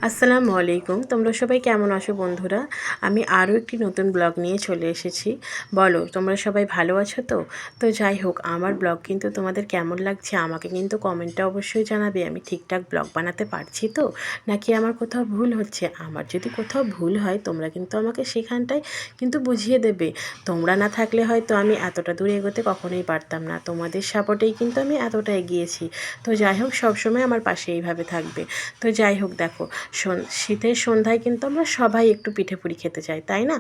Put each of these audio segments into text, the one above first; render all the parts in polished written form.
আসসালামু আলাইকুম। তোমরা সবাই কেমন আছো বন্ধুরা? আমি আরও একটি নতুন ব্লগ নিয়ে চলে এসেছি। বলো তোমরা সবাই ভালো আছো তো? তো যাই হোক, আমার ব্লগ কিন্তু তোমাদের কেমন লাগছে আমাকে কিন্তু কমেন্টে অবশ্যই জানাবে। আমি ঠিকঠাক ব্লগ বানাতে পারছি তো, নাকি আমার কোথাও ভুল হচ্ছে? আমার যদি কোথাও ভুল হয় তোমরা কিন্তু আমাকে সেখানটায় কিন্তু বুঝিয়ে দেবে। তোমরা না থাকলে হয়তো আমি এতটা দূর এগোতে কখনোই পারতাম না। তোমাদের সাপোর্টেই কিন্তু আমি এতটা এগিয়েছি। তো যাই হোক, সবসময় আমার পাশে এইভাবে থাকবে। তো যাই হোক, দেখো শীতের সন্ধ্যায় কিন্তু আমরা সবাই একটু পিঠেপুলি খেতে চাই, তাই না?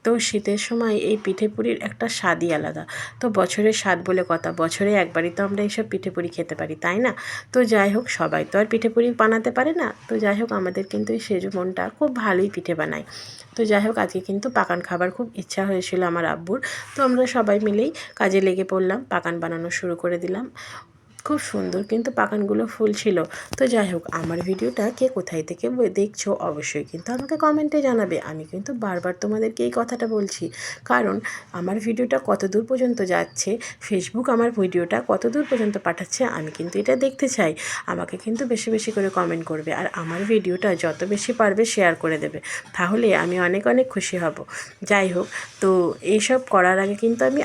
তো শীতের সময় এই পিঠেপুলির একটা স্বাদই আলাদা। তো বছরের স্বাদ বলে কথা, বছরে একবারই তো আমরা এইসব পিঠেপুলি খেতে পারি, তাই না? তো যাই হোক, সবাই তো আর পিঠেপুলি বানাতে পারে না। তো যাই হোক, আমাদের কিন্তু এই সেজু মনটা খুব ভালোই পিঠে বানায়। তো যাই হোক, আজকে কিন্তু পাকান খাবার খুব ইচ্ছা হয়েছিল আমার আব্বুর। তো আমরা সবাই মিলেই কাজে লেগে পড়লাম, পাকান বানানো শুরু করে দিলাম। খুব সুন্দর কিন্তু পাকানগুলো ফুলছিল। তো যাই হোক, আমার ভিডিওটা কে কোথায় থেকে দেখছো অবশ্যই কিন্তু আমাকে কমেন্টে জানাবে। আমি কিন্তু বারবার তোমাদেরকে এই কথাটা বলছি, কারণ আমার ভিডিওটা কত দূর পর্যন্ত যাচ্ছে, ফেসবুক আমার ভিডিওটা কত দূর পর্যন্ত পাঠাচ্ছে, আমি কিন্তু এটা দেখতে চাই। আমাকে কিন্তু বেশি বেশি করে কমেন্ট করবে, আর আমার ভিডিওটা যত বেশি পারবে শেয়ার করে দেবে, তাহলে আমি অনেক অনেক খুশি হব। যাই হোক, তো এইসব করার আগে কিন্তু আমি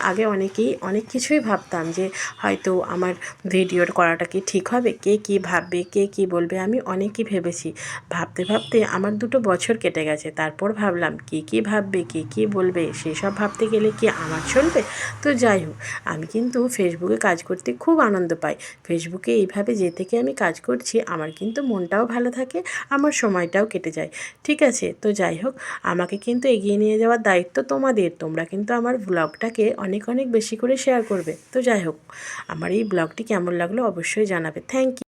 অনেক কিছুই ভাবতাম যে হয়তো আমার ভিডিওর করাটা কি ঠিক হবে, কে কী ভাববে, কে কী বলবে, আমি অনেকই ভেবেছি। ভাবতে ভাবতে আমার 2 বছর কেটে গেছে। তারপর ভাবলাম কে কী ভাববে, কে কী বলবে, সেসব ভাবতে গেলে কি আমার চলবে? তো যাই হোক, আমি কিন্তু ফেসবুকে কাজ করতে খুব আনন্দ পাই। ফেসবুকে এইভাবে যে থেকে আমি কাজ করছি, আমার কিন্তু মনটাও ভালো থাকে, আমার সময়টাও কেটে যায়। ঠিক আছে? তো যাই হোক, আমাকে কিন্তু এগিয়ে নিয়ে যাওয়ার দায়িত্ব তোমাদের। তোমরা কিন্তু আমার ব্লগটাকে অনেক অনেক বেশি করে শেয়ার করবে। তো যাই হোক, আমার এই ব্লগটি কেমন লাগলো অবশ্যই জানাবে। Thank you.